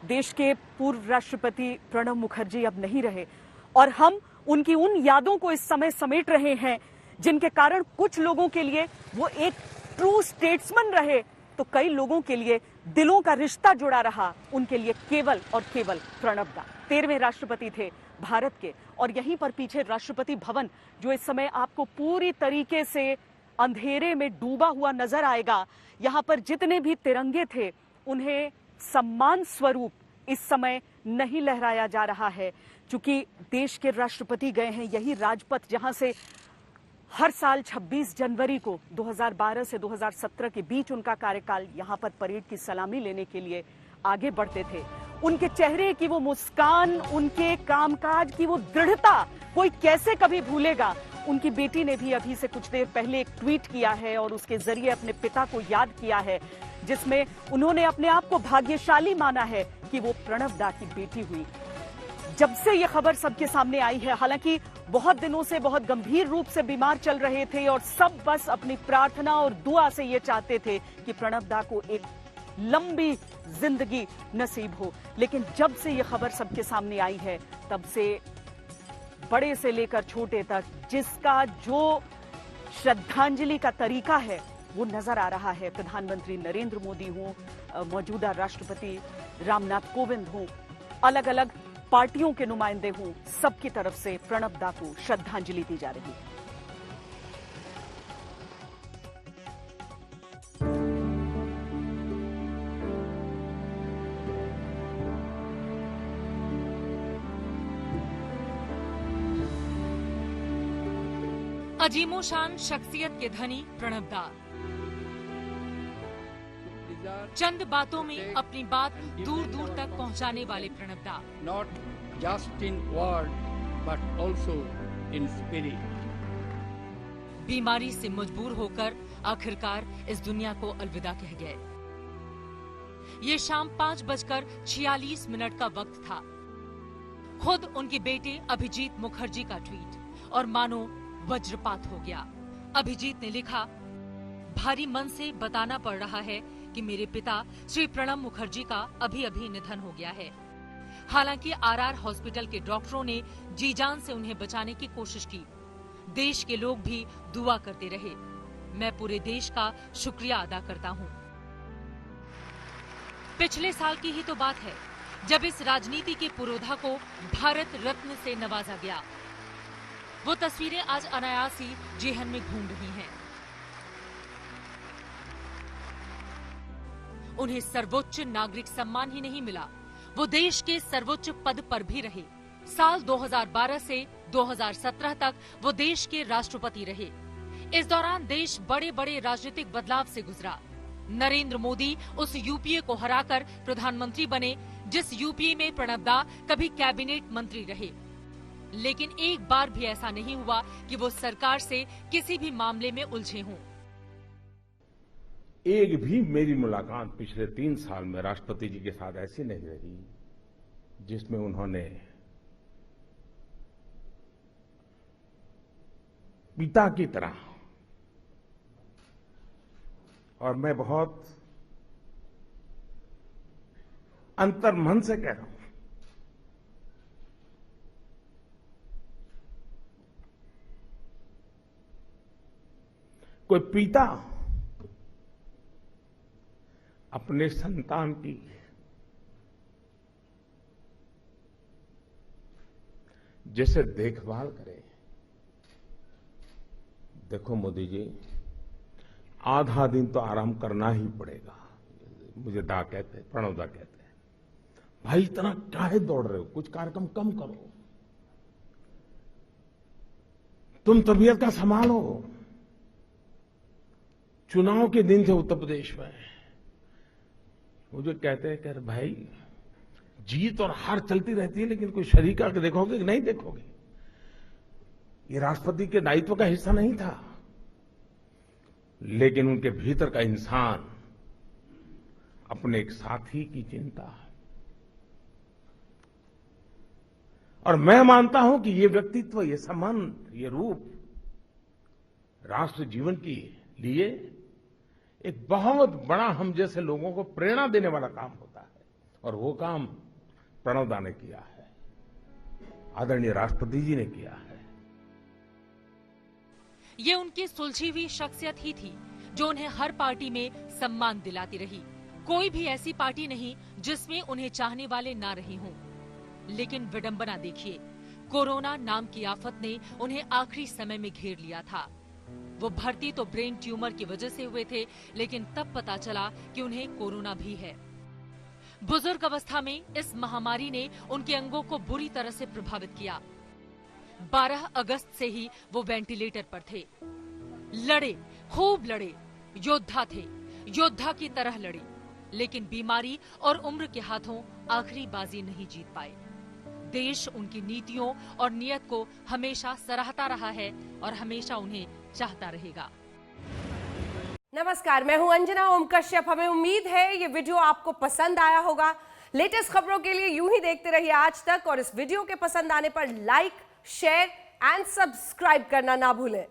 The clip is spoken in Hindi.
देश के पूर्व राष्ट्रपति प्रणब मुखर्जी अब नहीं रहे और हम उनकी उन यादों को इस समय समेट रहे हैं जिनके कारण कुछ लोगों के लिए वो एक ट्रू स्टेट्समैन रहे, तो कई लोगों के लिए दिलों का रिश्ता जुड़ा रहा, उनके लिए केवल और केवल प्रणब दा 13वें राष्ट्रपति थे भारत के। और यहीं पर पीछे राष्ट्रपति भवन, जो इस समय आपको पूरी तरीके से अंधेरे में डूबा हुआ नजर आएगा, यहां पर जितने भी तिरंगे थे उन्हें सम्मान स्वरूप इस समय नहीं लहराया जा रहा है, क्योंकि देश के राष्ट्रपति गए हैं यही राजपथ जहां से हर साल 26 जनवरी को 2012 से 2017 के बीच उनका कार्यकाल यहां पर परेड की सलामी लेने के लिए आगे बढ़ते थे। उनके चेहरे की वो मुस्कान, उनके कामकाज की वो दृढ़ता कोई कैसे कभी भूलेगा। उनकी बेटी ने भी अभी से कुछ देर पहले एक ट्वीट किया है और उसके जरिए अपने पिता को याद किया है, जिसमें उन्होंने अपने आप को भाग्यशाली माना है कि वो प्रणब दा की बेटी हुई। जब से ये खबर सबके सामने आई है, हालांकि बहुत दिनों से बहुत गंभीर रूप से बीमार चल रहे थे और सब बस अपनी प्रार्थना और दुआ से ये चाहते थे कि प्रणब दा को एक लंबी जिंदगी नसीब हो। लेकिन जब से ये खबर सबके सामने आई है, तब से बड़े से लेकर छोटे तक जिसका जो श्रद्धांजलि का तरीका है वो नजर आ रहा है। प्रधानमंत्री नरेंद्र मोदी हों, मौजूदा राष्ट्रपति रामनाथ कोविंद हों, अलग अलग पार्टियों के नुमाइंदे हों, सबकी तरफ से प्रणब दा को श्रद्धांजलि दी जा रही है। अजीमोशान शख्सियत के धनी प्रणब दा चंद बातों में अपनी बात दूर दूर तक पहुंचाने वाले प्रणब दा not just in word but also in spirit. बीमारी से मजबूर होकर आखिरकार इस दुनिया को अलविदा कह गए। ये शाम 5:46 का वक्त था। खुद उनके बेटे अभिजीत मुखर्जी का ट्वीट और मानो वज्रपात हो गया। अभिजीत ने लिखा, भारी मन से बताना पड़ रहा है कि मेरे पिता श्री प्रणब मुखर्जी का अभी अभी निधन हो गया है। हालांकि आरआर हॉस्पिटल के डॉक्टरों ने जी जान से उन्हें बचाने की कोशिश की। देश के लोग भी दुआ करते रहे। मैं पूरे देश का शुक्रिया अदा करता हूं। पिछले साल की ही तो बात है जब इस राजनीति के पुरोधा को भारत रत्न से नवाजा गया। वो तस्वीरें आज अनायास ही जेहन में घूम रही हैं। उन्हें सर्वोच्च नागरिक सम्मान ही नहीं मिला, वो देश के सर्वोच्च पद पर भी रहे। साल 2012 से 2017 तक वो देश के राष्ट्रपति रहे। इस दौरान देश बड़े बड़े राजनीतिक बदलाव से गुजरा। नरेंद्र मोदी उस यूपीए को हराकर प्रधानमंत्री बने जिस यूपीए में प्रणब दा कभी कैबिनेट मंत्री रहे। लेकिन एक बार भी ऐसा नहीं हुआ कि वो सरकार से किसी भी मामले में उलझे हों। एक भी मेरी मुलाकात पिछले 3 साल में राष्ट्रपति जी के साथ ऐसी नहीं रही जिसमें उन्होंने पिता की तरह, और मैं बहुत अंतर्मन से कह रहा हूं, कोई पिता अपने संतान की जैसे देखभाल करे। देखो मोदी जी, आधा दिन तो आराम करना ही पड़ेगा। मुझे दा कहते हैं, प्रणब दा कहते हैं, भाई इतना काहे दौड़ रहे हो, कुछ कार्यक्रम कम करो, तुम तबीयत का संभालो। चुनाव के दिन थे उत्तर प्रदेश में, मुझे कहते हैं कि भाई जीत और हार चलती रहती है, लेकिन कोई शरीक करके देखोगे कि नहीं देखोगे? ये राष्ट्रपति के दायित्व का हिस्सा नहीं था। लेकिन उनके भीतर का इंसान अपने एक साथी की चिंता, और मैं मानता हूं कि ये व्यक्तित्व, ये संबंध, ये रूप राष्ट्र जीवन के लिए एक बहुत बड़ा हम जैसे लोगों को प्रेरणा देने वाला काम होता है। और वो काम प्रणव दा ने किया है, आदरणीय राष्ट्रपति जी ने किया है। ये उनकी सुलझी हुई शख्सियत ही थी जो उन्हें हर पार्टी में सम्मान दिलाती रही। कोई भी ऐसी पार्टी नहीं जिसमें उन्हें चाहने वाले ना रहे हों। लेकिन विडंबना देखिए, कोरोना नाम की आफत ने उन्हें आखिरी समय में घेर लिया था। वो भर्ती तो ब्रेन ट्यूमर की वजह से हुए थे, लेकिन तब पता चला कि उन्हें कोरोना भी है। बुजुर्ग अवस्था में इस महामारी ने उनके अंगों को बुरी तरह से प्रभावित किया। 12 अगस्त से ही वो वेंटिलेटर पर थे। लड़े, खूब लड़े, योद्धा थे, योद्धा की तरह लड़े, लेकिन बीमारी और उम्र के हाथों आखिरी बाजी नहीं जीत पाए। देश उनकी नीतियों और नियत को हमेशा सराहता रहा है और हमेशा उन्हें चाहता रहेगा। नमस्कार, मैं हूं अंजना ओम कश्यप। हमें उम्मीद है ये वीडियो आपको पसंद आया होगा। लेटेस्ट खबरों के लिए यूं ही देखते रहिए आज तक, और इस वीडियो के पसंद आने पर लाइक, शेयर एंड सब्सक्राइब करना ना भूलें।